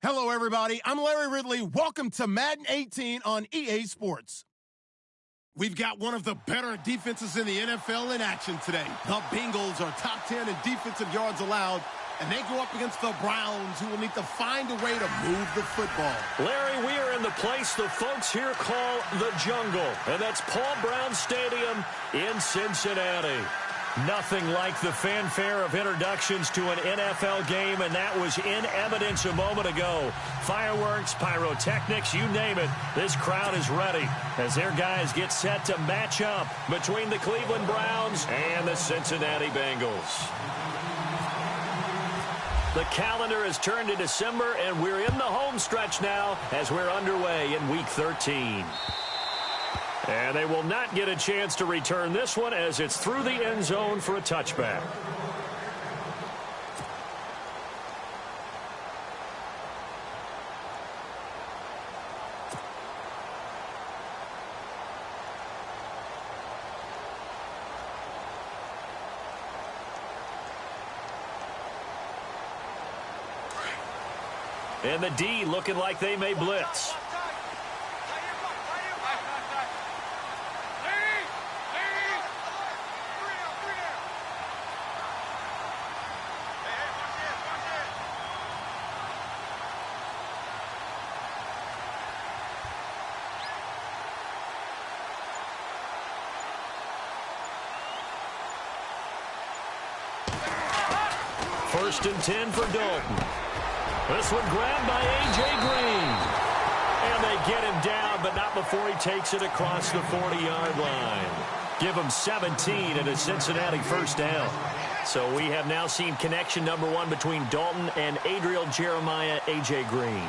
Hello, everybody. I'm Larry Ridley. Welcome to Madden 18 on EA Sports. We've got one of the better defenses in the NFL in action today. The Bengals are top 10 in defensive yards allowed, and they go up against the Browns, who will need to find a way to move the football. Larry, we are in the place the folks here call the jungle, and that's Paul Brown Stadium in Cincinnati. Nothing like the fanfare of introductions to an NFL game, and that was in evidence a moment ago. Fireworks, pyrotechnics, you name it. This crowd is ready as their guys get set to match up between the Cleveland Browns and the Cincinnati Bengals. The calendar has turned to December, and we're in the home stretch now as we're underway in Week 13. And they will not get a chance to return this one as it's through the end zone for a touchback. And the D looking like they may blitz. First and 10 for Dalton. This one grabbed by A.J. Green. And they get him down, but not before he takes it across the 40-yard line. Give him 17 and a Cincinnati first down. So we have now seen connection number one between Dalton and Adriel Jeremiah, A.J. Green.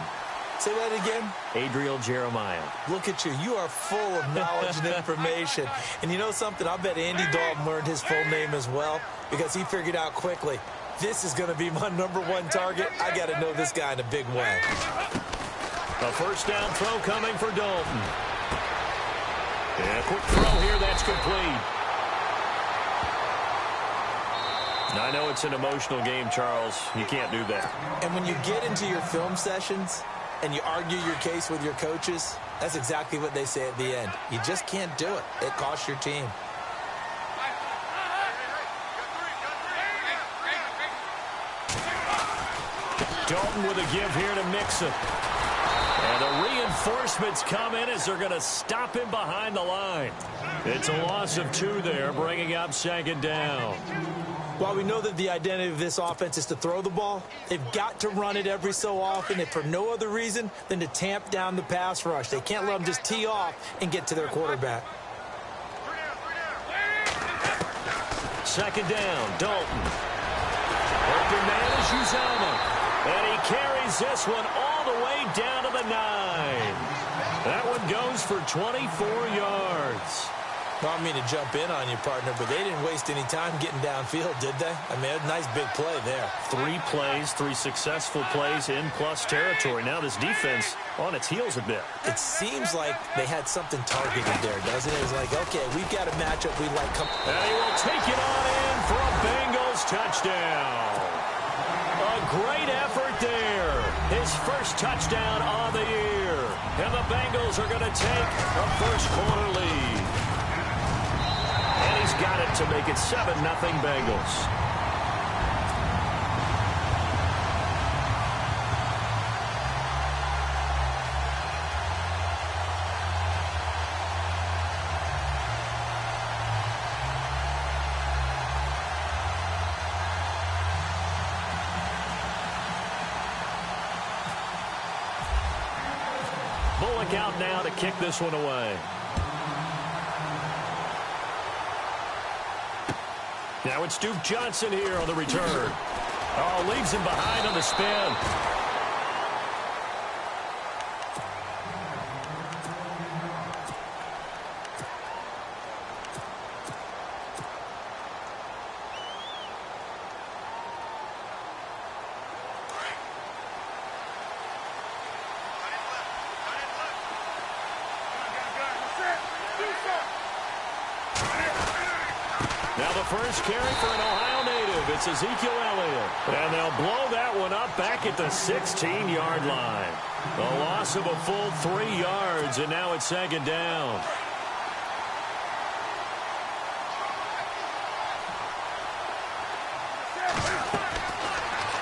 Say that again? Adriel Jeremiah. Look at you. You are full of knowledge and information. And you know something? I bet Andy Dalton learned his full name as well because he figured out quickly, this is going to be my number one target. I got to know this guy in a big way. A first down throw coming for Dalton. Yeah, quick throw here. That's complete. I know it's an emotional game, Charles. You can't do that. And when you get into your film sessions and you argue your case with your coaches, that's exactly what they say at the end. You just can't do it. It costs your team. Dalton with a give here to Mixon. And the reinforcements come in as they're going to stop him behind the line. It's a loss of 2 there, bringing up second down. While we know that the identity of this offense is to throw the ball, they've got to run it every so often, if for no other reason than to tamp down the pass rush. They can't let them just tee off and get to their quarterback. Second down, Dalton. Open man is Uzama. And he carries this one all the way down to the 9. That one goes for 24 yards. Well, I mean to jump in on you, partner, but they didn't waste any time getting downfield, did they? I mean, a nice big play there. 3 plays, 3 successful plays in plus territory. Now this defense on its heels a bit. It seems like they had something targeted there, doesn't it? It was like, okay, we've got a matchup we like. And he will take it on in for a Bengals touchdown. A great effort there. His first touchdown on the year. And the Bengals are going to take a first-quarter lead. And he's got it to make it 7-0 Bengals. Bullock out now to kick this one away. Now it's Duke Johnson here on the return. Oh, leaves him behind on the spin. Now the first carry for an Ohio native. move. It's Ezekiel Elliott. And they'll blow that one up back at the 16-yard line. A loss of a full 3 yards, and now it's second down.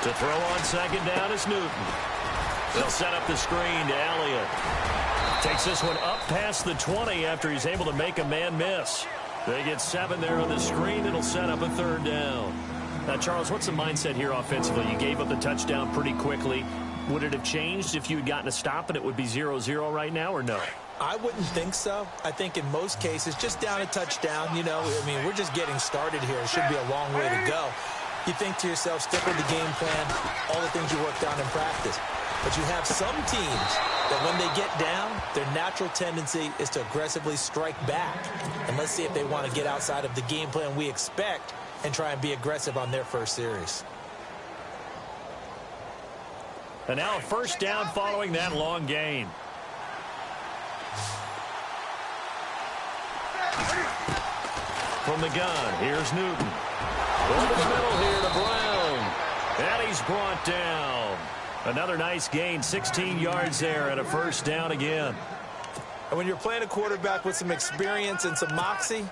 To throw on second down is Newton. They'll set up the screen to Elliott. Takes this one up past the 20 after he's able to make a man miss. They get 7 there on the screen. It'll set up a third down. Now, Charles, what's the mindset here offensively? You gave up the touchdown pretty quickly. Would it have changed if you had gotten a stop and it would be 0-0 right now, or no? I wouldn't think so. I think in most cases, just down a touchdown, you know, I mean, we're just getting started here. It should be a long way to go. You think to yourself, stick with the game plan, all the things you worked on in practice. But you have some teams that when they get down, their natural tendency is to aggressively strike back. And let's see if they want to get outside of the game plan we expect and try and be aggressive on their first series. And now a first down following that long gain. From the gun, here's Newton. Over the middle here to Brown. And he's brought down. Another nice gain, 16 yards there and a first down again. And when you're playing a quarterback with some experience and some moxie,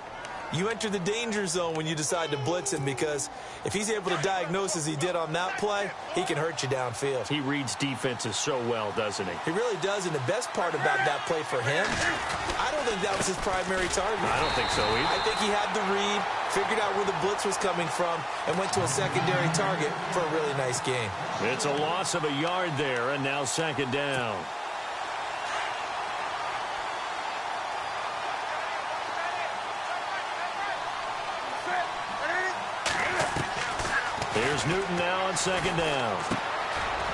you enter the danger zone when you decide to blitz him, because if he's able to diagnose as he did on that play, he can hurt you downfield. He reads defenses so well, doesn't he? He really does, and the best part about that play for him, I don't think that was his primary target. I don't think so either. I think he had the read, figured out where the blitz was coming from, and went to a secondary target for a really nice gain. It's a loss of a yard there, and now second down. Here's Newton now on second down.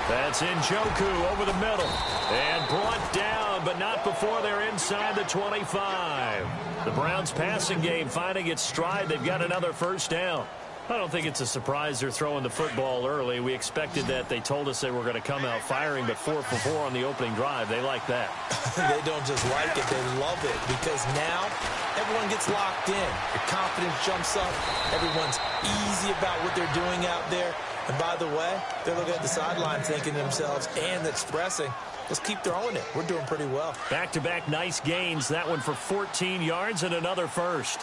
That's Njoku over the middle. And brought down, but not before they're inside the 25. The Browns' passing game finding its stride. They've got another first down. I don't think it's a surprise they're throwing the football early. We expected that. They told us they were going to come out firing, but 4 for 4 on the opening drive. They like that. They don't just like it, they love it, because now everyone gets locked in. Your confidence jumps up. Everyone's easy about what they're doing out there. And by the way, they're looking at the sideline thinking to themselves and expressing, let's keep throwing it. We're doing pretty well. Back-to-back nice gains. That one for 14 yards and another first.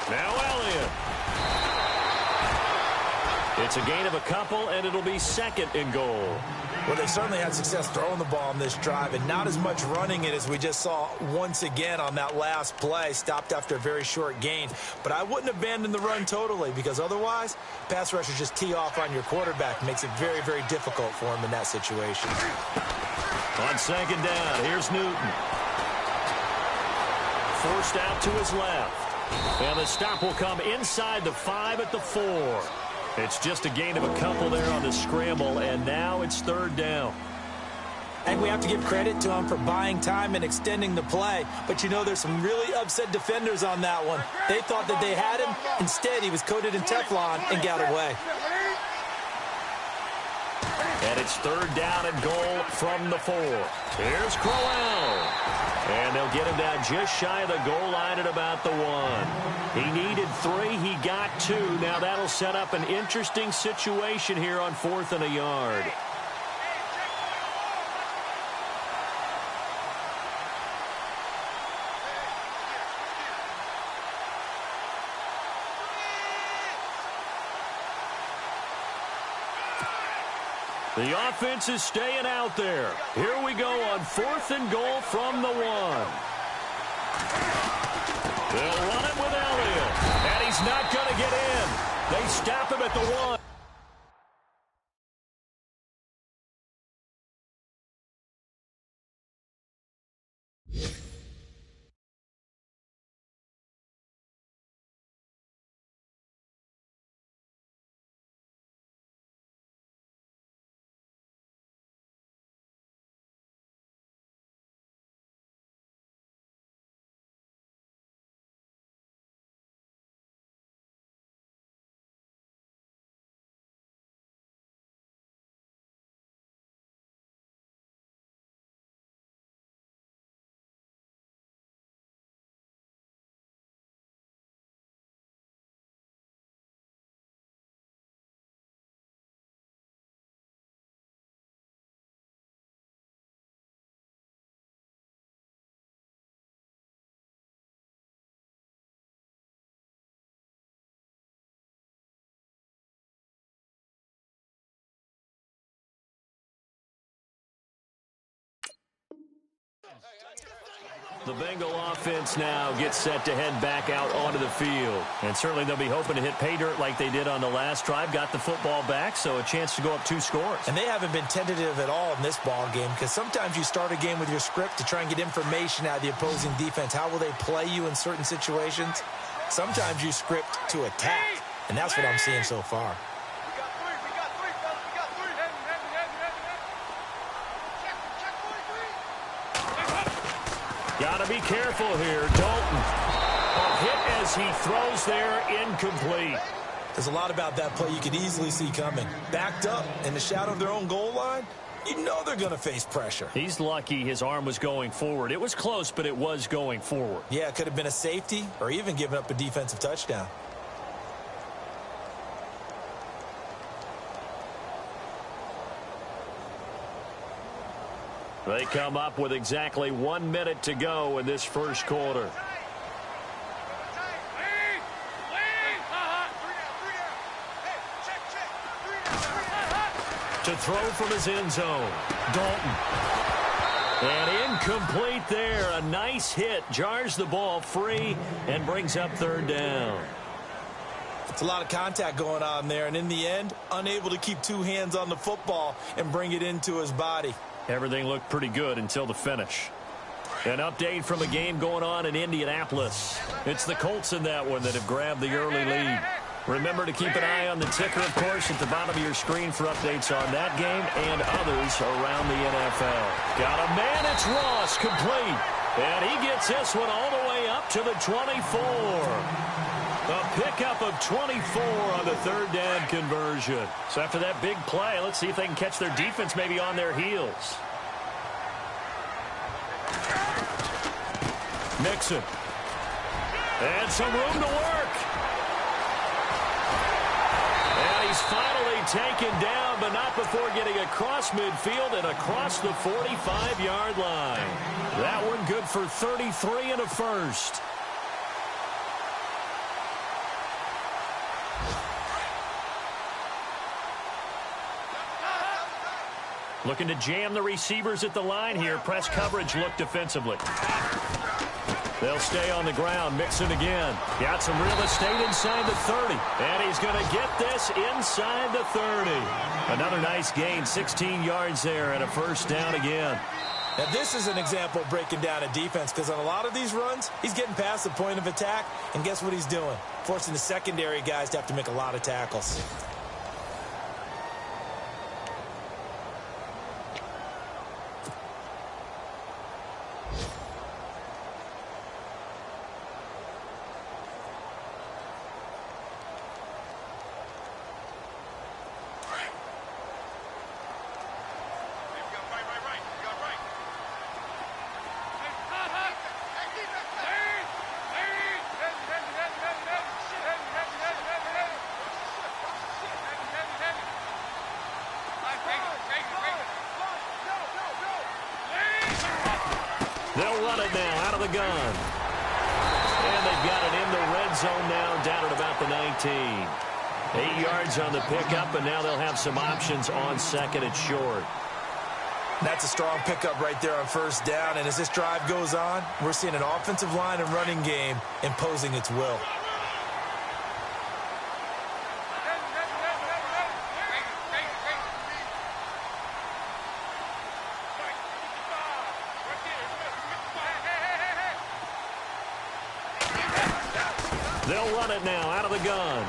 Now Elliott. It's a gain of a couple, and it'll be second and goal. Well, they certainly had success throwing the ball on this drive, and not as much running it as we just saw once again on that last play. Stopped after a very short gain. But I wouldn't abandon the run totally, because otherwise, pass rushers just tee off on your quarterback. Makes it very, very difficult for him in that situation. On second down, here's Newton. Forced out to his left. And the stop will come inside the 5 at the 4. It's just a gain of a couple there on the scramble, and now it's third down. And we have to give credit to him for buying time and extending the play. But, you know, there's some really upset defenders on that one. They thought that they had him. Instead, he was coated in Teflon and got away. And it's third down and goal from the 4. Here's Crowell. And they'll get him down just shy of the goal line at about the 1. He needed 3. He got 2. Now that'll set up an interesting situation here on 4th and a yard. The offense is staying out there. Here we go on 4th and goal from the 1. They'll run it with Elliott. And he's not going to get in. They stop him at the 1. The Bengal offense now gets set to head back out onto the field. And certainly they'll be hoping to hit pay dirt like they did on the last drive. Got the football back, so a chance to go up 2 scores. And they haven't been tentative at all in this ball game, because sometimes you start a game with your script to try and get information out of the opposing defense. How will they play you in certain situations? Sometimes you script to attack, and that's what I'm seeing so far. Got to be careful here. Dalton. A hit as he throws there, incomplete. There's a lot about that play you could easily see coming. Backed up in the shadow of their own goal line, you know they're going to face pressure. He's lucky his arm was going forward. It was close, but it was going forward. Yeah, it could have been a safety or even given up a defensive touchdown. They come up with exactly 1 minute to go in this first quarter. To throw from his end zone, Dalton. And incomplete there. A nice hit. Jars the ball free and brings up 3rd down. It's a lot of contact going on there, and in the end, unable to keep 2 hands on the football and bring it into his body. Everything looked pretty good until the finish. An update from a game going on in Indianapolis. It's the Colts in that one that have grabbed the early lead. Remember to keep an eye on the ticker, of course, at the bottom of your screen for updates on that game and others around the NFL. Got a man, it's Ross, complete. And he gets this one all the way up to the 24. A pickup of 24 on the 3rd down conversion. So after that big play, let's see if they can catch their defense maybe on their heels. Mixon. And some room to work. And he's finally taken down, but not before getting across midfield and across the 45-yard line. That one good for 33 and a first. Looking to jam the receivers at the line here. Press coverage look defensively. They'll stay on the ground. Mixon again. Got some real estate inside the 30. And he's going to get this inside the 30. Another nice gain. 16 yards there and a first down again. Now, this is an example of breaking down a defense, because on a lot of these runs, he's getting past the point of attack, and guess what he's doing? Forcing the secondary guys to have to make a lot of tackles. They'll run it now out of the gun. And they've got it in the red zone now, down at about the 19. 8 yards on the pickup, and now they'll have some options on second and short. That's a strong pickup right there on first down, and as this drive goes on, we're seeing an offensive line and running game imposing its will. They'll run it now out of the gun.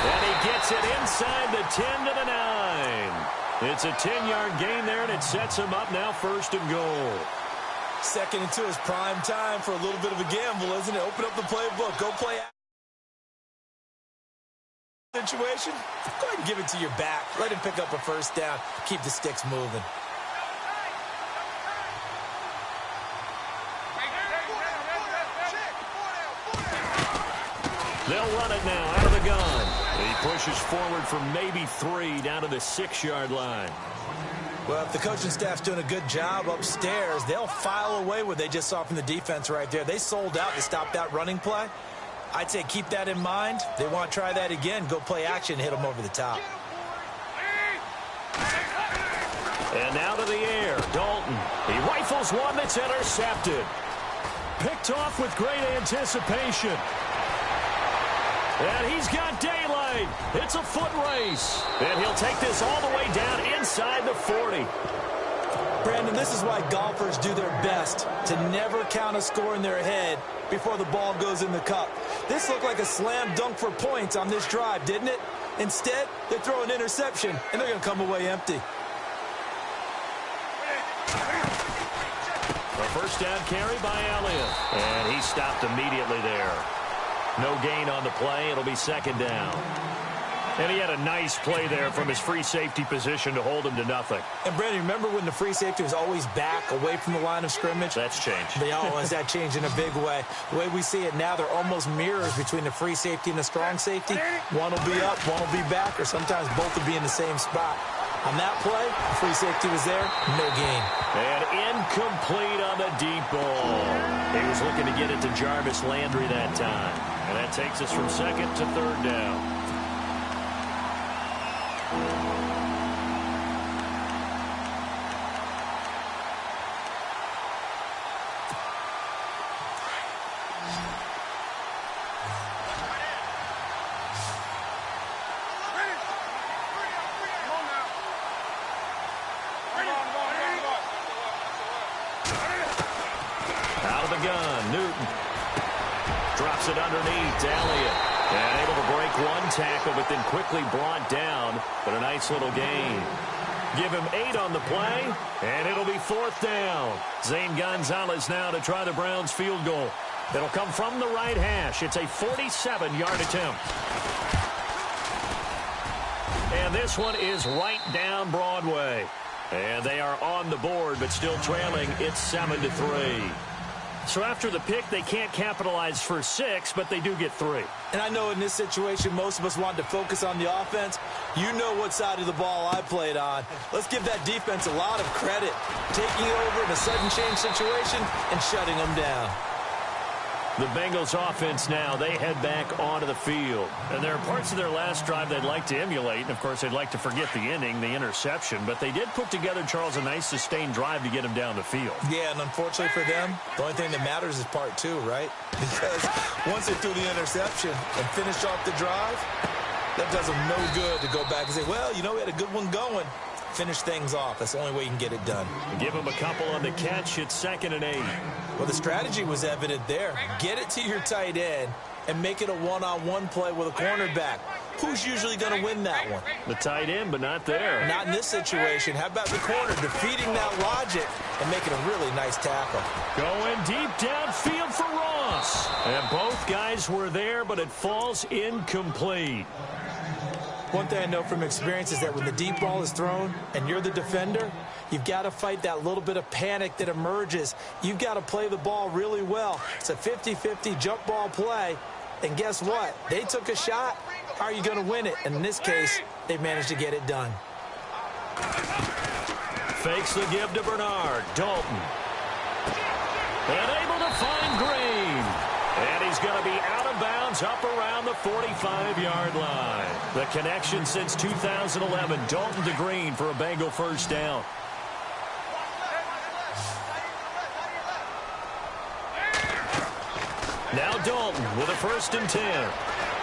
And he gets it inside the 10 to the 9. It's a 10-yard gain there, and it sets him up now 1st and goal. Second and 2 is prime time for a little bit of a gamble, isn't it? Open up the playbook. Go play situation. Go ahead and give it to your back. Let him pick up a first down. Keep the sticks moving. They'll run it now out of the gun. He pushes forward for maybe 3 down to the 6-yard line. Well, if the coaching staff's doing a good job upstairs, they'll file away what they just saw from the defense right there. They sold out to stop that running play. I'd say keep that in mind. They want to try that again. Go play action, hit them over the top. And now to the air, Dalton. He rifles one that's intercepted. Picked off with great anticipation. And he's got daylight. It's a foot race. And he'll take this all the way down inside the 40. Brandon, this is why golfers do their best to never count a score in their head before the ball goes in the cup. This looked like a slam dunk for points on this drive, didn't it? Instead, they throw an interception, and they're going to come away empty. A first down carry by Elliott. And he stopped immediately there. No gain on the play. It'll be second down. And he had a nice play there from his free safety position to hold him to nothing. And, Brandon, remember when the free safety was always back away from the line of scrimmage? That's changed. They always that changed in a big way. The way we see it now, they're almost mirrors between the free safety and the strong safety. One will be up, one will be back, or sometimes both will be in the same spot. On that play, the free safety was there, no gain. And incomplete on the deep ball. He was looking to get it to Jarvis Landry that time. And that takes us from second to third down. Out of the gun, Newton. Drops it underneath to Elliott. And able to break one tackle, but then quickly brought down. But a nice little gain. Give him 8 on the play, and it'll be fourth down. Zane Gonzalez now to try the Browns field goal. It'll come from the right hash. It's a 47-yard attempt. And this one is right down Broadway. And they are on the board, but still trailing. It's 7-3. So after the pick, they can't capitalize for 6, but they do get 3. And I know in this situation, most of us wanted to focus on the offense. You know what side of the ball I played on. Let's give that defense a lot of credit. Taking over in a sudden change situation and shutting them down. The Bengals offense now, they head back onto the field. And there are parts of their last drive they'd like to emulate. And, of course, they'd like to forget the inning, the interception. But they did put together, Charles, a nice sustained drive to get him down the field. Yeah, and unfortunately for them, the only thing that matters is part 2, right? Because once they threw the interception and finished off the drive, that does them no good to go back and say, well, you know, we had a good one going. Finish things off. That's the only way you can get it done. Give him a couple on the catch. It's 2nd and 8. Well, the strategy was evident there. Get it to your tight end and make it a one-on-one play with a cornerback. Who's usually going to win that one? The tight end, but not there. Not in this situation. How about the corner defeating that logic and making a really nice tackle? Going deep downfield for Ross. And both guys were there, but it falls incomplete. One thing I know from experience is that when the deep ball is thrown and you're the defender, you've got to fight that little bit of panic that emerges. You've got to play the ball really well. It's a 50-50 jump ball play. And guess what? They took a shot. How are you going to win it? And in this case, they managed to get it done. Fakes the give to Bernard. Dalton. And able to find Green. And he's going to be out of bounds up around the 45-yard line. The connection since 2011. Dalton to Green for a Bengal first down. Now Dalton with a 1st and 10.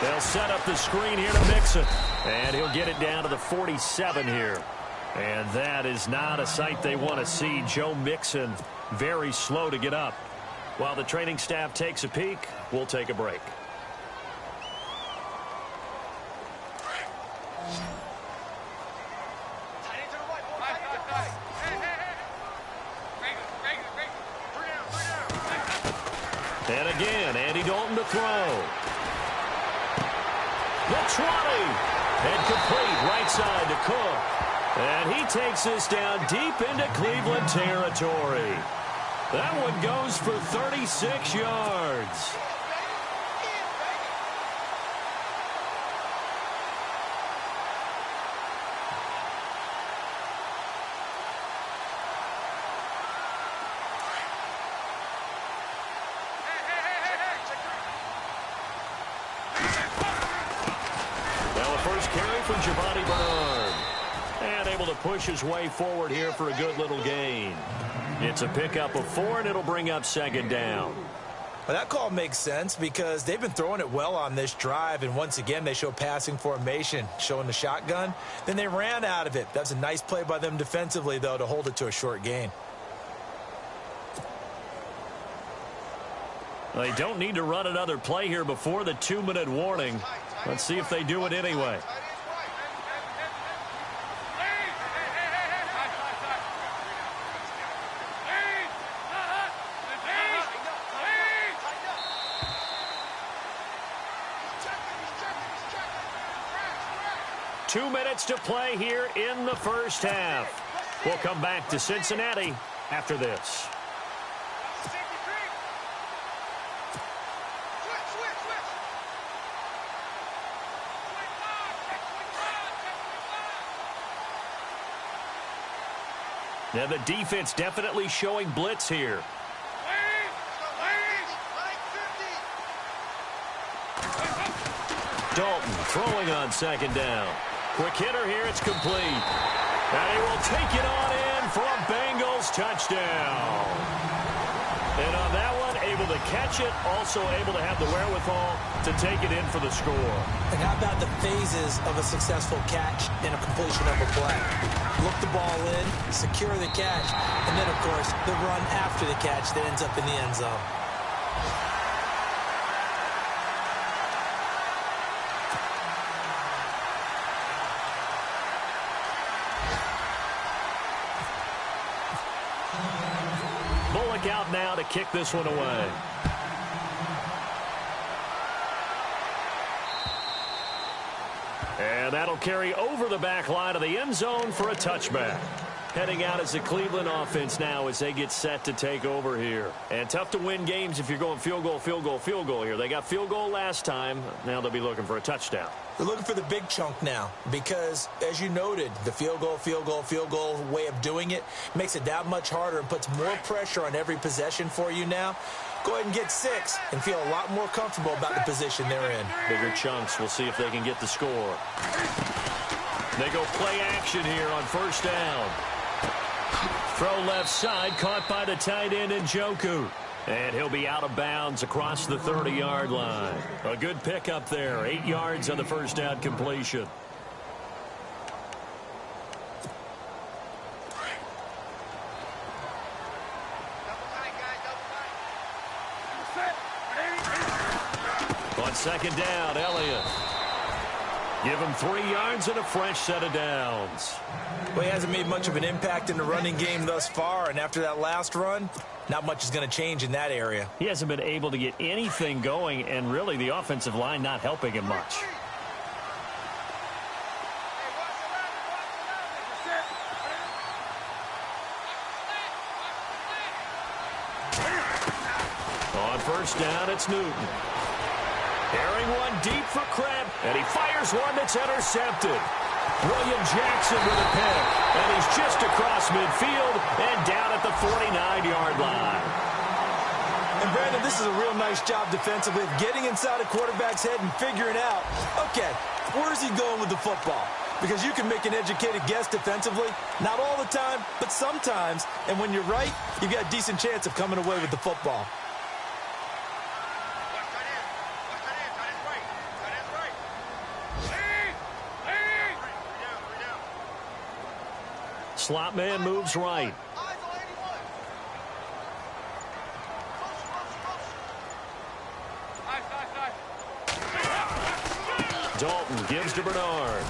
They'll set up the screen here to Mixon. And he'll get it down to the 47 here. And that is not a sight they want to see. Joe Mixon very slow to get up. While the training staff takes a peek, we'll take a break. And again, Andy Dalton to throw. The 20. And complete right side to Cook. And he takes this down deep into Cleveland territory. That one goes for 36 yards. Now a first carry from Giovanni Bernard. And able to push his way forward here for a good little gain. It's a pickup of 4, and it'll bring up second down. Well, that call makes sense because they've been throwing it well on this drive, and once again they show passing formation, showing the shotgun. Then they ran out of it. That's a nice play by them defensively, though, to hold it to a short gain. They don't need to run another play here before the 2-minute warning. Let's see if they do it anyway. Two minutes to play here in the first half. We'll come back to Cincinnati after this. Now the defense definitely showing blitz here. Dalton throwing on second down. Quick hitter here, it's complete. And he will take it on in for a Bengals touchdown. And on that one, able to catch it, also able to have the wherewithal to take it in for the score. And how about the phases of a successful catch and a completion of a play? Look the ball in, secure the catch, and then, of course, the run after the catch that ends up in the end zone. Out now to kick this one away. And that'll carry over the back line of the end zone for a touchback. Heading out as the Cleveland offense now as they get set to take over here. And tough to win games if you're going field goal, field goal, field goal here. They got field goal last time. Now they'll be looking for a touchdown. They're looking for the big chunk now because, as you noted, the field goal way of doing it makes it that much harder and puts more pressure on every possession for you now. Go ahead and get 6 and feel a lot more comfortable about the position they're in. Bigger chunks. We'll see if they can get the score. They go play action here on first down. Throw left side, caught by the tight end Njoku. And he'll be out of bounds across the 30-yard line. A good pickup there. 8 yards on the first down completion. On second down, Elliott. Give him 3 yards and a fresh set of downs. Well, he hasn't made much of an impact in the running game thus far, and after that last run, not much is going to change in that area. He hasn't been able to get anything going, and really the offensive line not helping him much. On first down, it's Newton. Airing one deep for Crab, and he fires one that's intercepted. William Jackson with a pick, and he's just across midfield and down at the 49-yard line. And, Brandon, this is a real nice job defensively of getting inside a quarterback's head and figuring out, okay, where's he going with the football? Because you can make an educated guess defensively, not all the time, but sometimes, and when you're right, you've got a decent chance of coming away with the football. Slot man moves right. Dalton gives to Bernard.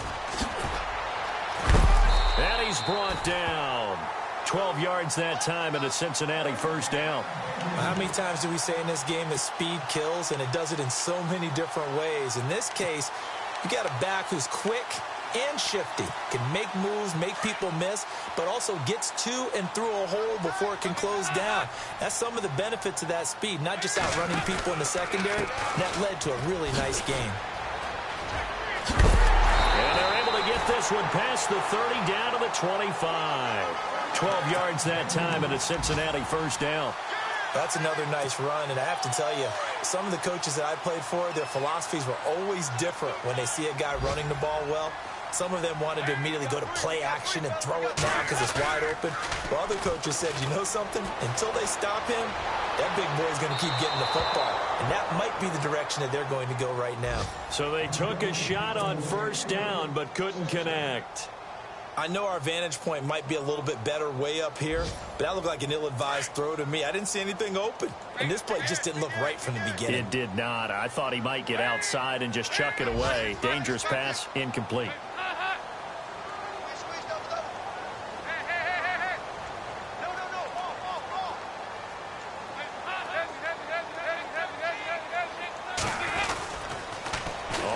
And he's brought down. 12 yards that time and a Cincinnati first down. How many times do we say in this game that speed kills, and it does it in so many different ways? In this case, you got a back who's quick and shifty, can make moves, make people miss, but also gets to and through a hole before it can close down. That's some of the benefits of that speed, not just outrunning people in the secondary. That led to a really nice game. And they're able to get this one past the 30 down to the 25. 12 yards that time and a Cincinnati first down. That's another nice run, and I have to tell you, Some of the coaches that I played for, their philosophies were always different when they see a guy running the ball well. Some of them wanted to immediately go to play action and throw it now because it's wide open. While other coaches said, you know something? Until they stop him, that big boy's going to keep getting the football. And that might be the direction that they're going to go right now. So they took a shot on first down but couldn't connect. I know our vantage point might be a little bit better way up here, but that looked like an ill-advised throw to me. I didn't see anything open, and this play just didn't look right from the beginning. It did not. I thought he might get outside and just chuck it away. Dangerous pass, incomplete.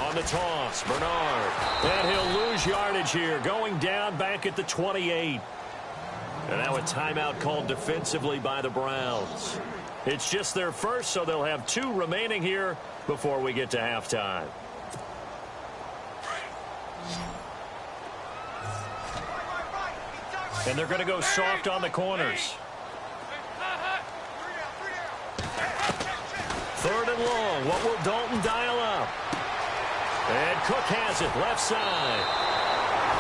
On the toss, Bernard. And he'll lose yardage here, going down back at the 28. And now a timeout called defensively by the Browns. It's just their first, so they'll have 2 remaining here before we get to halftime. And they're going to go soft on the corners. 3rd and long. What will Dalton dial up? And Cook has it, left side.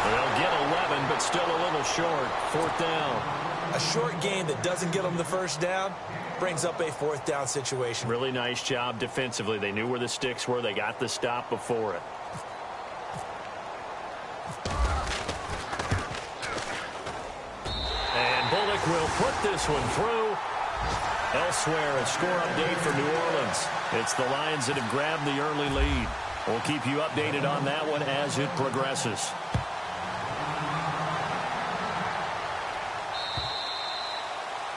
They'll get 11, but still a little short. 4th down. A short game that doesn't get them the first down brings up a 4th down situation. Really nice job defensively. They knew where the sticks were. They got the stop before it. And Bullock will put this one through. Elsewhere, a score update for New Orleans. It's the Lions that have grabbed the early lead. We'll keep you updated on that one as it progresses.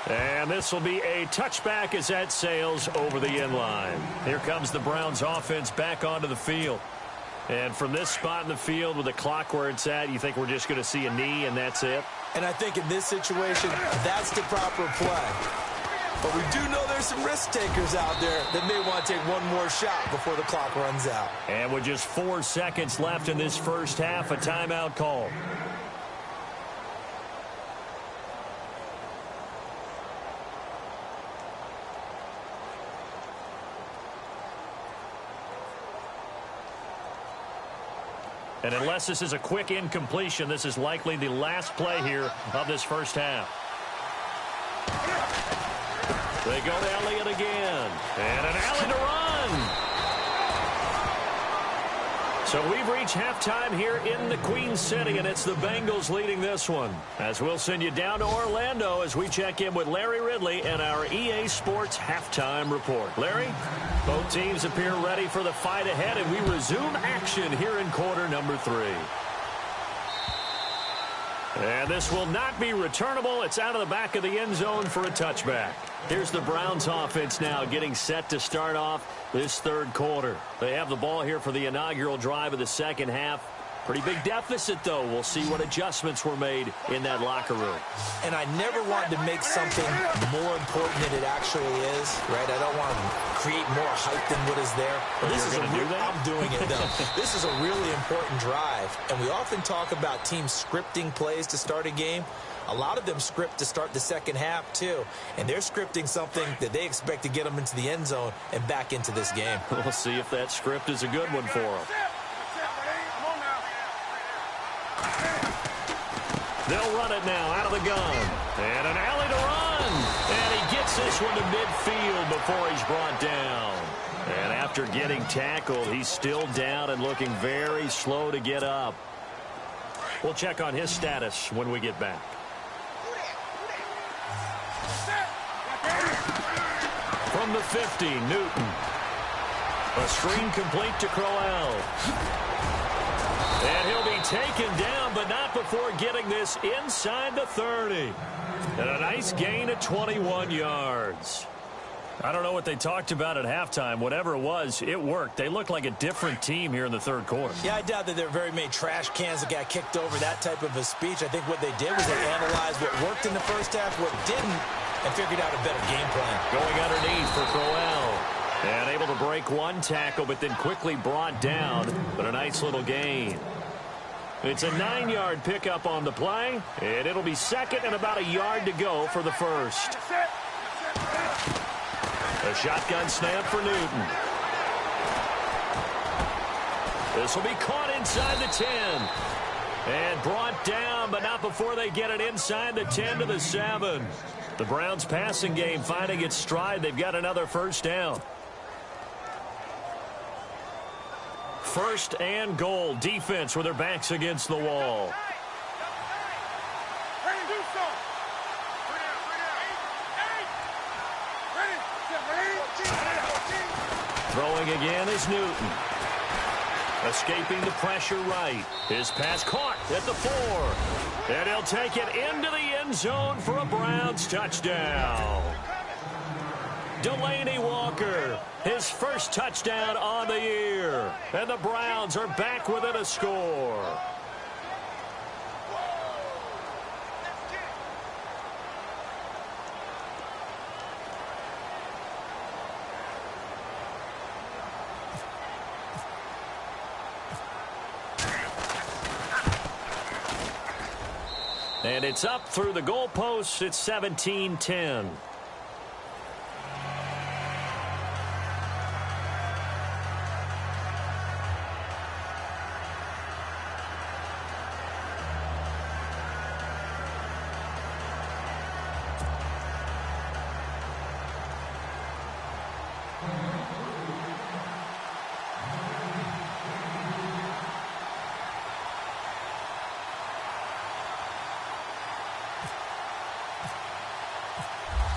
And this will be a touchback as that sails over the end line. Here comes the Browns offense back onto the field. And from this spot in the field with the clock where it's at, you think we're just going to see a knee and that's it? And I think in this situation, that's the proper play. But we do know there's some risk takers out there that may want to take one more shot before the clock runs out. And with just 4 seconds left in this first half, a timeout call. And unless this is a quick incompletion, this is likely the last play here of this first half. They go to Elliott again. And an alley to run. So we've reached halftime here in the Queen City, and it's the Bengals leading this one. As we'll send you down to Orlando as we check in with Larry Ridley and our EA Sports halftime report. Larry, both teams appear ready for the fight ahead, and we resume action here in quarter number 3. And this will not be returnable. It's out of the back of the end zone for a touchback. Here's the Browns offense now getting set to start off this third quarter. They have the ball here for the inaugural drive of the second half. Pretty big deficit, though. We'll see what adjustments were made in that locker room. And I never wanted to make something more important than it actually is, right? I don't want to create more hype than what is there. But this is I'm doing it, though. This is a really important drive. And we often talk about teams scripting plays to start a game. A lot of them script to start the second half, too. And they're scripting something that they expect to get them into the end zone and back into this game. We'll see if that script is a good one for them. They'll run it now out of the gun. And an alley to run. And he gets this one to midfield before he's brought down. And after getting tackled, he's still down and looking very slow to get up. We'll check on his status when we get back. From the 50, Newton. A screen complete to Crowell. And he'll be taken down, but not before getting this inside the 30. And a nice gain of 21 yards. I don't know what they talked about at halftime. Whatever it was, it worked. They looked like a different team here in the third quarter. Yeah, I doubt that there are very many trash cans that got kicked over, that type of a speech. I think what they did was they analyzed what worked in the first half, what didn't, and figured out a better game plan. Going underneath for Crowell. And able to break one tackle, but then quickly brought down. But a nice little gain. It's a 9-yard pickup on the play. And it'll be second and about a yard to go for the first. A shotgun snap for Newton. This will be caught inside the 10. And brought down, but not before they get it inside the 10 to the 7. The Browns passing game finding its stride. They've got another first down. First and goal. Defense with their backs against the wall. Throwing again is Newton. Escaping the pressure right. His pass caught at the 4. And he'll take it into the end zone for a Browns touchdown. Delaney Walker, his first touchdown on the year. And the Browns are back within a score. And it's up through the goalposts. It's 17-10.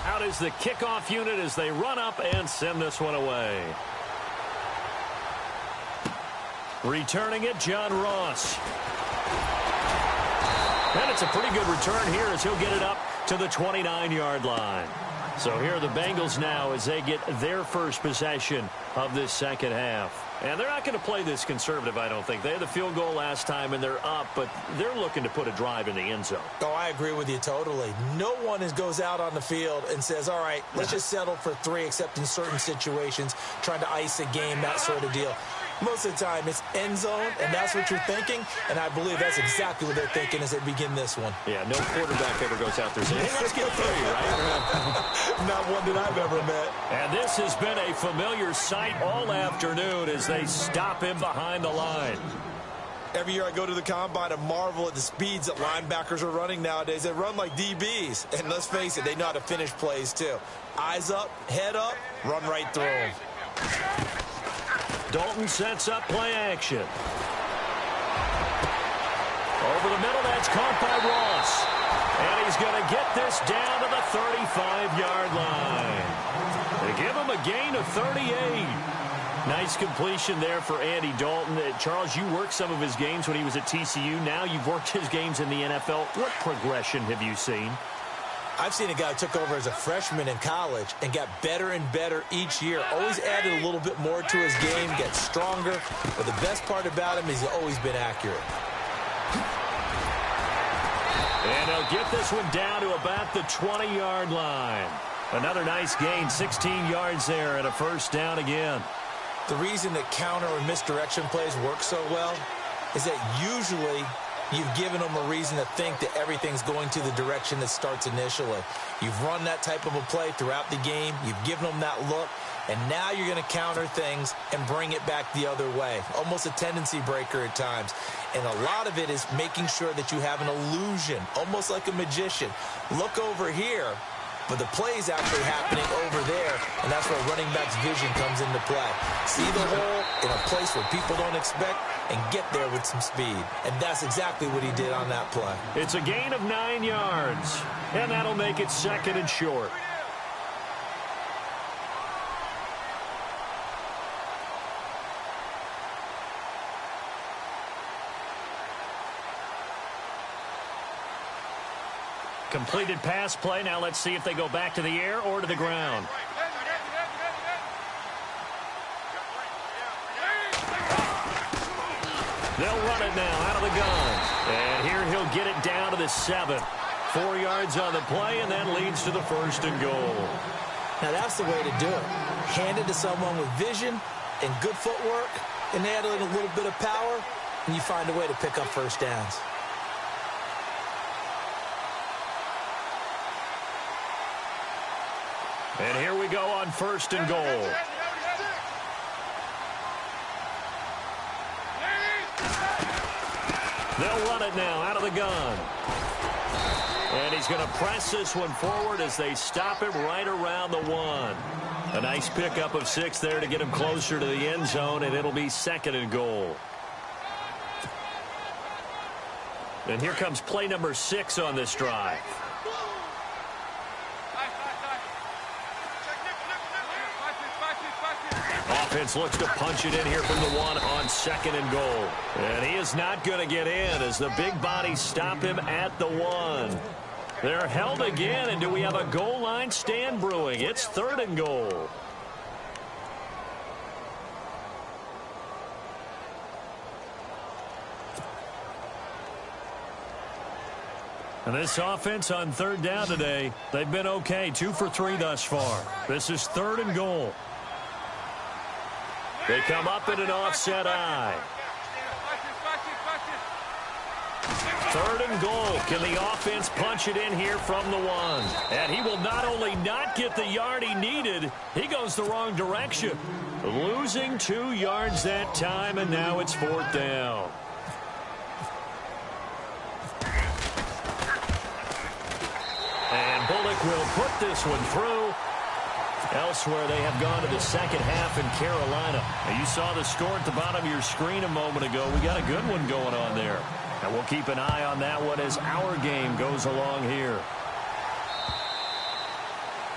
Out is the kickoff unit as they run up and send this one away. Returning it, John Ross. And it's a pretty good return here as he'll get it up to the 29-yard line. So here are the Bengals now as they get their first possession of this second half. And they're not going to play this conservative, I don't think. They had the field goal last time, and they're up, but they're looking to put a drive in the end zone. Oh, I agree with you totally. No one goes out on the field and says, all right, let's just settle for 3, except in certain situations, trying to ice a game, that sort of deal. Most of the time, it's end zone, and that's what you're thinking, and I believe that's exactly what they're thinking as they begin this one. Yeah, no quarterback ever goes out there saying, hey, let's get 3, right? Not one that I've ever met. And this has been a familiar sight all afternoon as they stop him behind the line. Every year I go to the combine and marvel at the speeds that linebackers are running nowadays. They run like DBs, and let's face it, they know how to finish plays too. Eyes up, head up, run right through them. Dalton sets up play action. Over the middle, that's caught by Ross. And he's going to get this down to the 35-yard line. They give him a gain of 38. Nice completion there for Andy Dalton. Charles, you worked some of his games when he was at TCU. Now you've worked his games in the NFL. What progression have you seen? I've seen a guy who took over as a freshman in college and got better and better each year. Always added a little bit more to his game, gets stronger. But the best part about him is he's always been accurate. And they'll get this one down to about the 20-yard line. Another nice gain, 16 yards there, and a first down again. The reason that counter or misdirection plays work so well is that usually you've given them a reason to think that everything's going to the direction that starts initially. You've run that type of a play throughout the game. You've given them that look. And now you're going to counter things and bring it back the other way. Almost a tendency breaker at times. And a lot of it is making sure that you have an illusion, almost like a magician. Look over here, but the play's actually happening over there, and that's where running back's vision comes into play. See the hole in a place where people don't expect and get there with some speed. And that's exactly what he did on that play. It's a gain of 9 yards, and that'll make it second and short. Completed pass play. Now let's see if they go back to the air or to the ground. They'll run it now out of the gun. And here he'll get it down to the 7. 4 yards on the play, and that leads to the first and goal. Now that's the way to do it. Hand it to someone with vision and good footwork, and add in a little bit of power, and you find a way to pick up first downs. And here we go on 1st and goal. They'll run it now out of the gun. And he's going to press this one forward as they stop him right around the 1. A nice pickup of 6 there to get him closer to the end zone, and it'll be 2nd and goal. And here comes play number 6 on this drive. Offense looks to punch it in here from the 1 on 2nd and goal. And he is not going to get in as the big bodies stop him at the 1. They're held again, and do we have a goal line stand brewing? It's 3rd and goal. And this offense on 3rd down today, they've been okay. 2 for 3 thus far. This is 3rd and goal. They come up in an offset eye. 3rd and goal. Can the offense punch it in here from the 1? And he will not only not get the yard he needed, he goes the wrong direction. Losing 2 yards that time, and now it's 4th down. And Bullock will put this one through. Elsewhere, they have gone to the 2nd half in Carolina. Now, you saw the score at the bottom of your screen a moment ago. We got a good one going on there. And we'll keep an eye on that one as our game goes along here.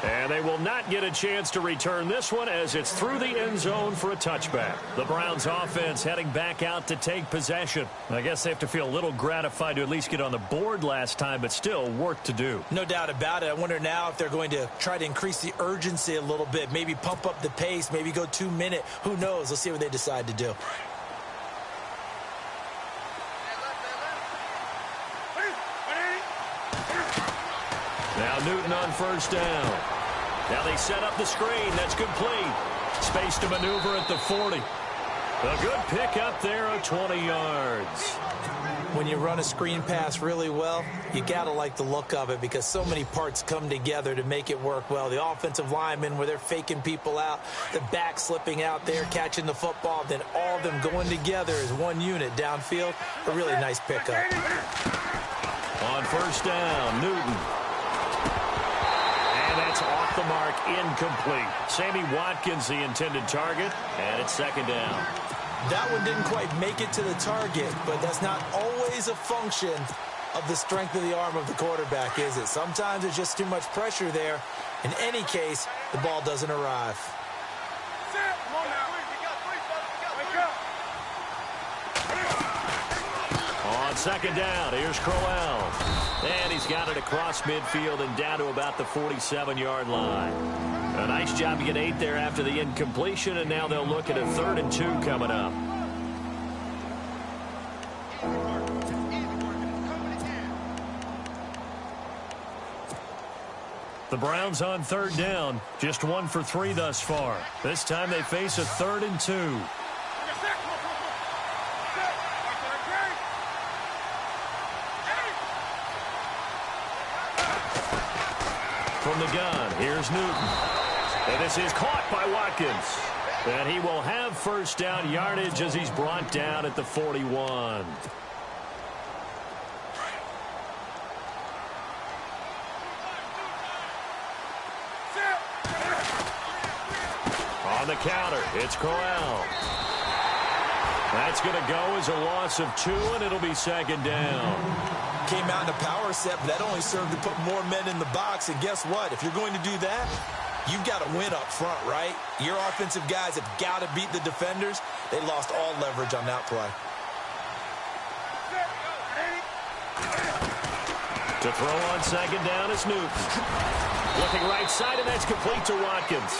And they will not get a chance to return this one as it's through the end zone for a touchback. The Browns offense heading back out to take possession. I guess they have to feel a little gratified to at least get on the board last time, but still work to do. No doubt about it. I wonder now if they're going to try to increase the urgency a little bit, maybe pump up the pace, maybe go 2-minute. Who knows? Let's see what they decide to do. Now Newton on 1st down. Now they set up the screen. That's complete. Space to maneuver at the 40. A good pickup there of 20 yards. When you run a screen pass really well, you got to like the look of it because so many parts come together to make it work well. The offensive linemen where they're faking people out, the back slipping out there, catching the football, then all of them going together as one unit downfield. A really nice pickup. On 1st down, Newton. And that's off the mark, incomplete. Sammy Watkins, the intended target, and it's 2nd down. That one didn't quite make it to the target, but that's not always a function of the strength of the arm of the quarterback, is it? Sometimes there's just too much pressure there. In any case, the ball doesn't arrive. On 2nd down, here's Crowell. And he's got it across midfield and down to about the 47-yard line. A nice job to get 8 there after the incompletion, and now they'll look at a 3rd and 2 coming up. The Browns on 3rd down, just 1 for 3 thus far. This time they face a 3rd and 2. From the gun, here's Newton. And this is caught by Watkins. And he will have 1st down yardage as he's brought down at the 41. On the counter, it's Crowell. That's going to go as a loss of 2, and it'll be 2nd down. Came out in a power set, but that only served to put more men in the box. And guess what? If you're going to do that, you've got to win up front, right? Your offensive guys have got to beat the defenders. They lost all leverage on that play. To throw on 2nd down is Newton. Looking right side, and that's complete to Watkins.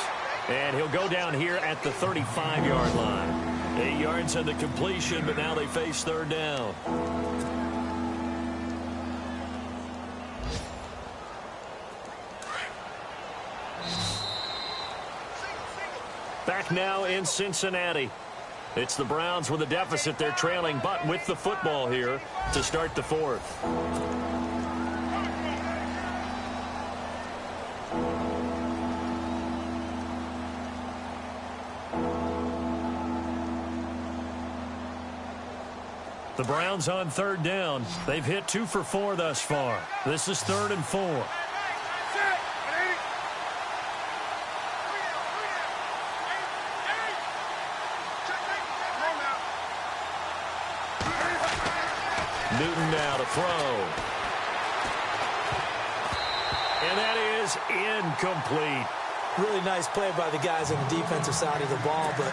And he'll go down here at the 35-yard line. 8 yards on the completion, but now they face 3rd down. Back now in Cincinnati. It's the Browns with a deficit. They're trailing, but with the football here to start the 4th. The Browns on third down. They've hit 2 for 4 thus far. This is 3rd and 4. Newton now to throw. And that is incomplete. Really nice play by the guys on the defensive side of the ball, but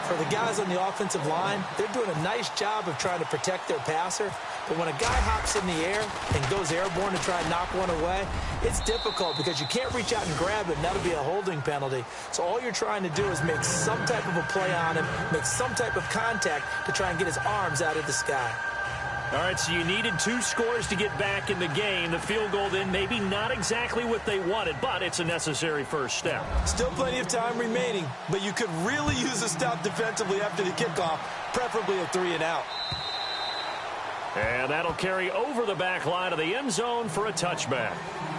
for the guys on the offensive line, they're doing a nice job of trying to protect their passer. But when a guy hops in the air and goes airborne to try and knock one away, it's difficult because you can't reach out and grab it, and that'll be a holding penalty. So all you're trying to do is make some type of a play on him, make some type of contact to try and get his arms out of the sky. All right, so you needed 2 scores to get back in the game. The field goal then maybe not exactly what they wanted, but it's a necessary first step. Still plenty of time remaining, but you could really use a stop defensively after the kickoff, preferably a 3-and-out. And that'll carry over the back line of the end zone for a touchback.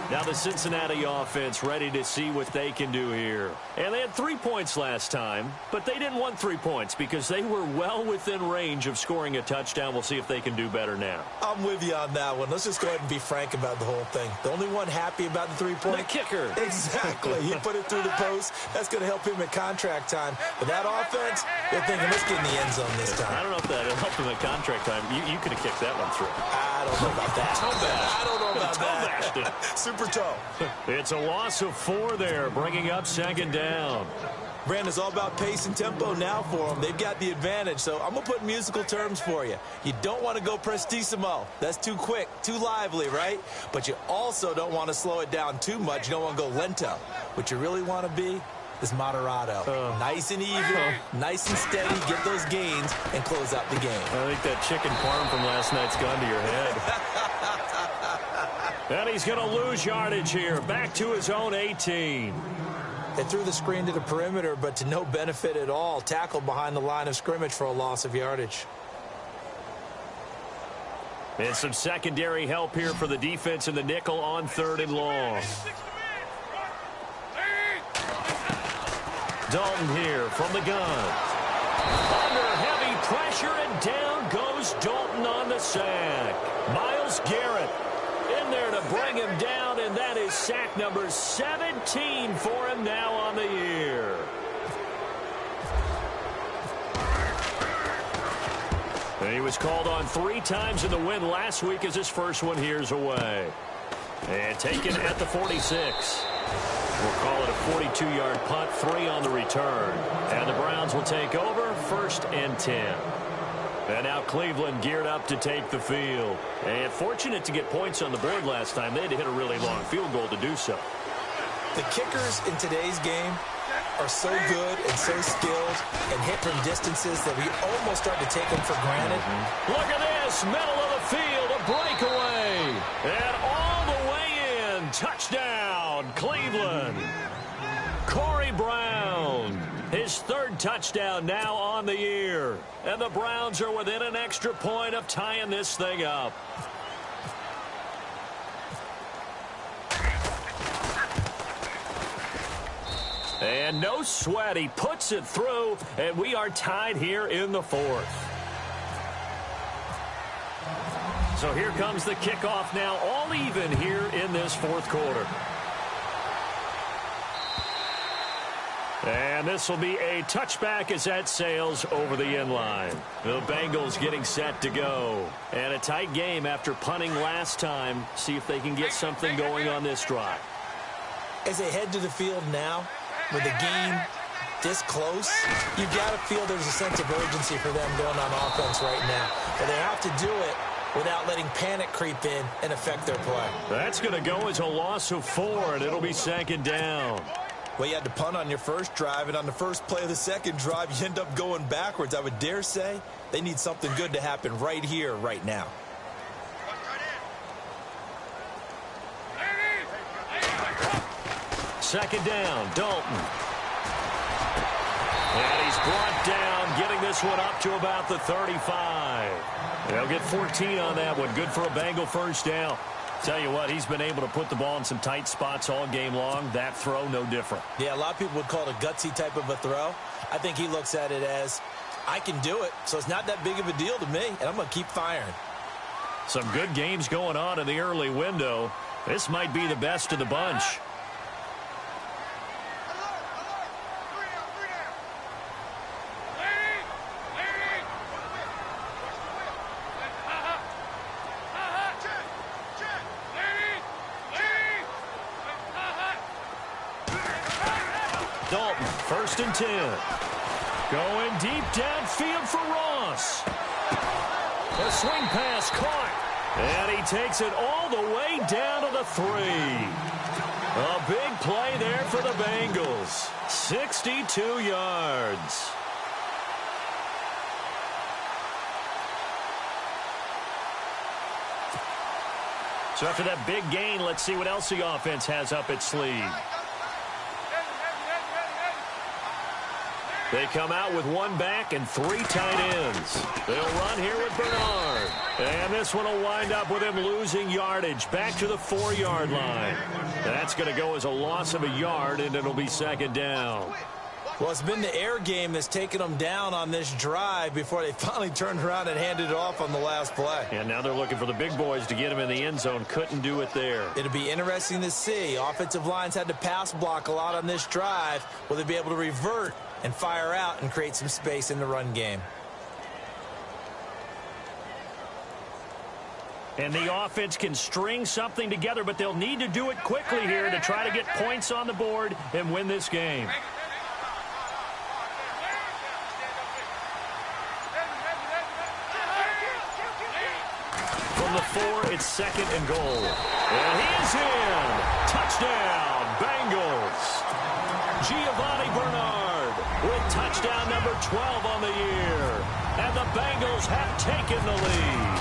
Now the Cincinnati offense ready to see what they can do here. And they had 3 points last time, but they didn't want 3 points because they were well within range of scoring a touchdown. We'll see if they can do better now. I'm with you on that one. Let's just go ahead and be frank about the whole thing. The only one happy about the 3-point? The kicker. Exactly. He put it through the post. That's going to help him at contract time. But that offense, they're thinking, let's get in the end zone this time. I don't know if that helped him at contract time. You could have kicked that one through. I don't know about that. I don't know about that. Super toe. It's a loss of 4 there, bringing up 2nd down. Brandon, it's all about pace and tempo now for them. They've got the advantage, so I'm going to put musical terms for you. You don't want to go prestissimo. That's too quick, too lively, right? But you also don't want to slow it down too much. You don't want to go lento. What you really want to be is moderato. Nice and even, nice and steady, get those gains, and close out the game. I think that chicken parm from last night's gone to your head. And he's going to lose yardage here. Back to his own 18. They threw the screen to the perimeter, but to no benefit at all. Tackled behind the line of scrimmage for a loss of yardage. And some secondary help here for the defense in the nickel on 3rd and long. Dalton here from the gun. Under heavy pressure, and down goes Dalton on the sack. Myles Garrett in there to bring him down, and that is sack number 17 for him now on the year. And he was called on 3 times in the win last week as his first one here's away. And taken at the 46. We'll call it a 42-yard punt, 3 on the return. And the Browns will take over, 1st and 10. And now Cleveland geared up to take the field. And fortunate to get points on the board last time. They had to hit a really long field goal to do so. The kickers in today's game are so good and so skilled and hit from distances that we almost start to take them for granted. Look at this, middle of the field, a breakaway. And all the way in, touchdown, Cleveland. Corey Brown, his 3rd touchdown now on the year. And the Browns are within an extra point of tying this thing up. And no sweat, he puts it through, and we are tied here in the 4th. So here comes the kickoff now, all even here in this 4th quarter. And this will be a touchback as that sails over the end line. The Bengals getting set to go. And a tight game after punting last time. See if they can get something going on this drive. As they head to the field now, with the game this close, you've got to feel there's a sense of urgency for them going on offense right now. But they have to do it without letting panic creep in and affect their play. That's going to go as a loss of 4, and it'll be 2nd down. Well, you had to punt on your first drive, and on the first play of the second drive, you end up going backwards. I would dare say they need something good to happen right here, right now. Second down, Dalton. And he's brought down, getting this one up to about the 35. They'll get 14 on that one. Good for a Bengal first down. Tell you what, he's been able to put the ball in some tight spots all game long. That throw, no different. Yeah, a lot of people would call it a gutsy type of a throw. I think he looks at it as I can do it, so it's not that big of a deal to me, and I'm going to keep firing. Some good games going on in the early window. This might be the best of the bunch. Dalton, 1st and 10. Going deep downfield for Ross. A swing pass caught. And he takes it all the way down to the 3. A big play there for the Bengals. 62 yards. So after that big gain, let's see what else the offense has up its sleeve. They come out with 1 back and 3 tight ends. They'll run here with Bernard. And this one will wind up with him losing yardage back to the 4-yard line. That's going to go as a loss of a yard, and it'll be 2nd down. Well, it's been the air game that's taken them down on this drive before they finally turned around and handed it off on the last play. And now they're looking for the big boys to get him in the end zone. Couldn't do it there. It'll be interesting to see. Offensive lines had to pass block a lot on this drive. Will they be able to revert and fire out and create some space in the run game? And the offense can string something together, but they'll need to do it quickly here to try to get points on the board and win this game. From the 4, it's 2nd and goal. And he is in. Touchdown, Bengals. Giovanni Bernard with touchdown number 12 on the year. And the Bengals have taken the lead.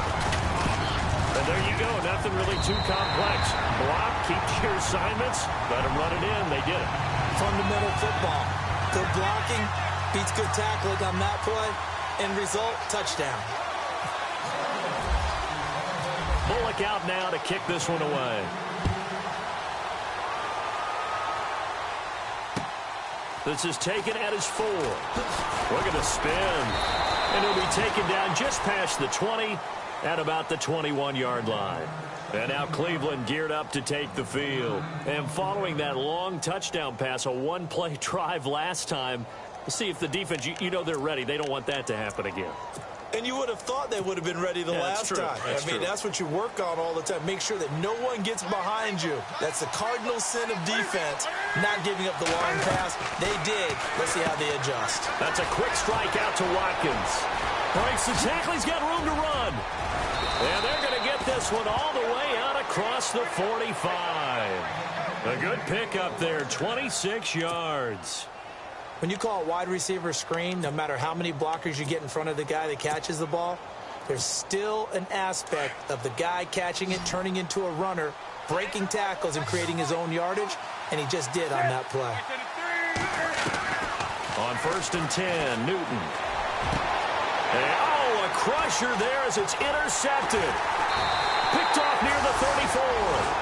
And there you go. Nothing really too complex. Block, keep your assignments, let them run it in. They did it. Fundamental football. Good blocking beats good tackling on that play. End result, touchdown. Bullock out now to kick this one away. This is taken at his 4. Look at the spin. And he'll be taken down just past the 20 at about the 21-yard line. And now Cleveland geared up to take the field. And following that long touchdown pass, a 1-play drive last time, we'll see if the defense, you know they're ready. They don't want that to happen again. And you would have thought they would have been ready the last time. That's what you work on all the time. Make sure that no one gets behind you. That's the cardinal sin of defense, not giving up the long pass. They did. Let's see how they adjust. That's a quick strike out to Watkins. Breaks the tackle. He's got room to run. And they're going to get this one all the way out across the 45. A good pickup there, 26 yards. When you call a wide receiver screen, no matter how many blockers you get in front of the guy that catches the ball, there's still an aspect of the guy catching it, turning into a runner, breaking tackles and creating his own yardage, and he just did on that play. On 1st and 10, Newton. And, a crusher there as it's intercepted. Picked off near the 34.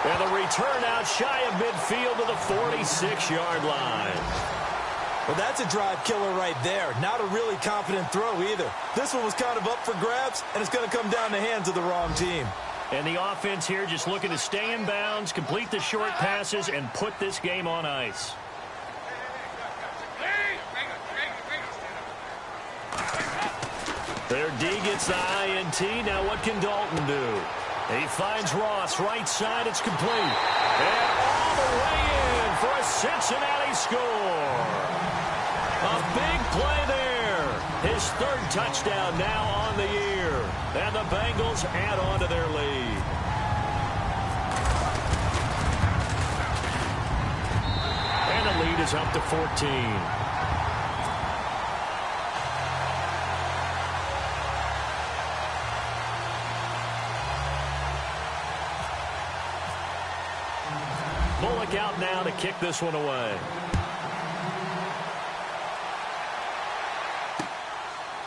And the return out shy of midfield to the 46-yard line. Well, that's a drive killer right there. Not a really confident throw either. This one was kind of up for grabs, and it's going to come down the hands of the wrong team. And the offense here just looking to stay in bounds, complete the short passes, and put this game on ice. Their D gets the INT. Now what can Dalton do? He finds Ross. Right side, it's complete. And all the way in for a Cincinnati score. A big play there. His 3rd touchdown now on the year. And the Bengals add on to their lead. And the lead is up to 14. Bullock out now to kick this one away.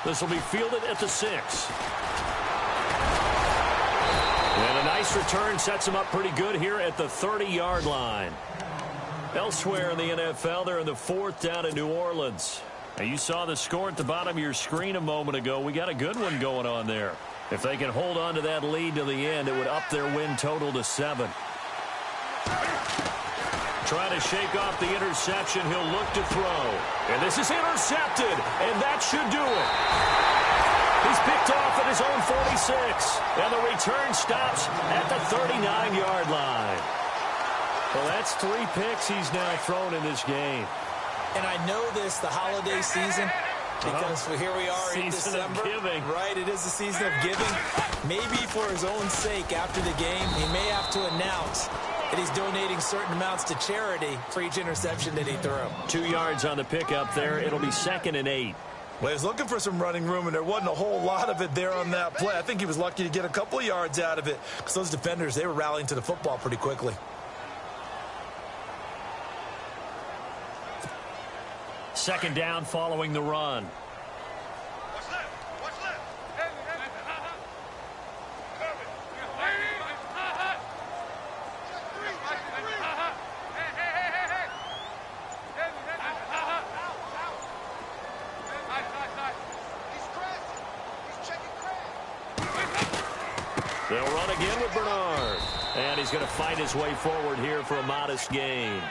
This will be fielded at the 6. And a nice return sets him up pretty good here at the 30-yard line. Elsewhere in the NFL, they're in the 4th down in New Orleans. Now, you saw the score at the bottom of your screen a moment ago. We got a good one going on there. If they can hold on to that lead to the end, it would up their win total to 7. Trying to shake off the interception. He'll look to throw. And this is intercepted, and that should do it. He's picked off at his own 46, and the return stops at the 39-yard line. Well, that's 3 picks he's now thrown in this game. And I know this, the holiday season, because here we are in December. Of giving. Right, it is the season of giving. Maybe for his own sake after the game, he may have to announce that he's donating certain amounts to charity for each interception that he threw. 2 yards on the pickup there. It'll be 2nd and 8. Well, he was looking for some running room, and there wasn't a whole lot of it there on that play. I think he was lucky to get a couple of yards out of it because those defenders, they were rallying to the football pretty quickly. 2nd down following the run. They'll run again with Bernard. And he's going to fight his way forward here for a modest gain.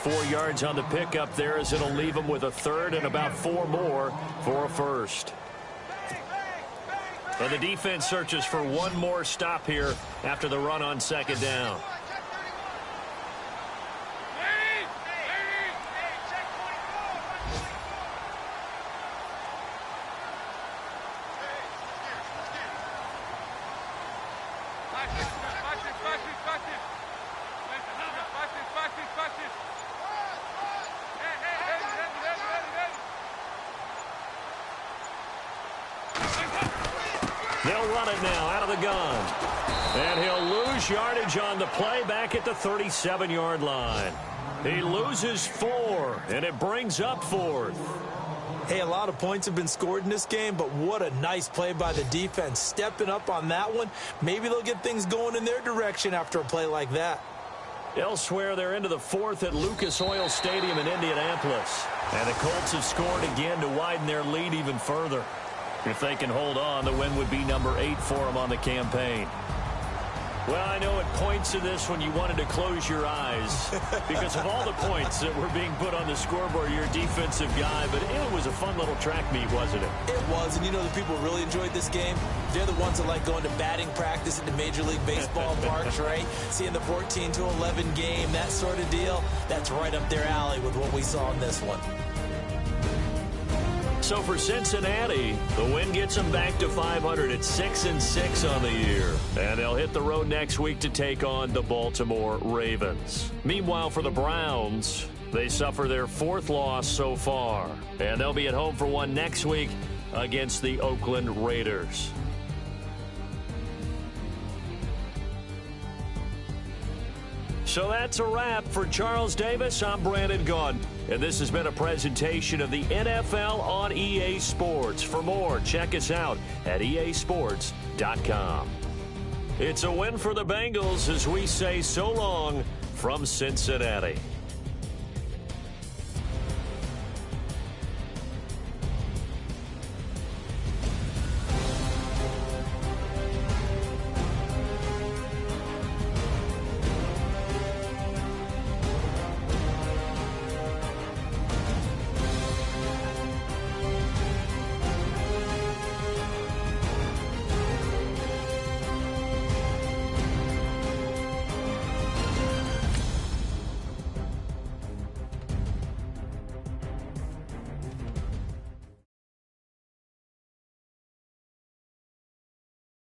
4 yards on the pickup there as it'll leave him with a 3rd and about 4 more for a 1st. And the defense searches for one more stop here after the run on 2nd down. They'll run it now out of the gun. And he'll lose yardage on the play back at the 37-yard line. He loses 4, and it brings up 4th. Hey, a lot of points have been scored in this game, but what a nice play by the defense. Stepping up on that one. Maybe they'll get things going in their direction after a play like that. Elsewhere, they're into the 4th at Lucas Oil Stadium in Indianapolis. And the Colts have scored again to widen their lead even further. If they can hold on, the win would be number 8 for them on the campaign. Well, I know at points in this one you wanted to close your eyes because of all the points that were being put on the scoreboard. You're a defensive guy, but it was a fun little track meet, wasn't it? It was, and you know the people who really enjoyed this game? They're the ones that like going to batting practice at the Major League Baseball parks, right? Seeing the 14-11 game, that sort of deal, that's right up their alley with what we saw in this one. So for Cincinnati, the win gets them back to 500 at 6-6 on the year. And they'll hit the road next week to take on the Baltimore Ravens. Meanwhile, for the Browns, they suffer their 4th loss so far. And they'll be at home for one next week against the Oakland Raiders. So that's a wrap. For Charles Davis, I'm Brandon Gaudin. And this has been a presentation of the NFL on EA Sports. For more, check us out at easports.com. It's a win for the Bengals as we say so long from Cincinnati.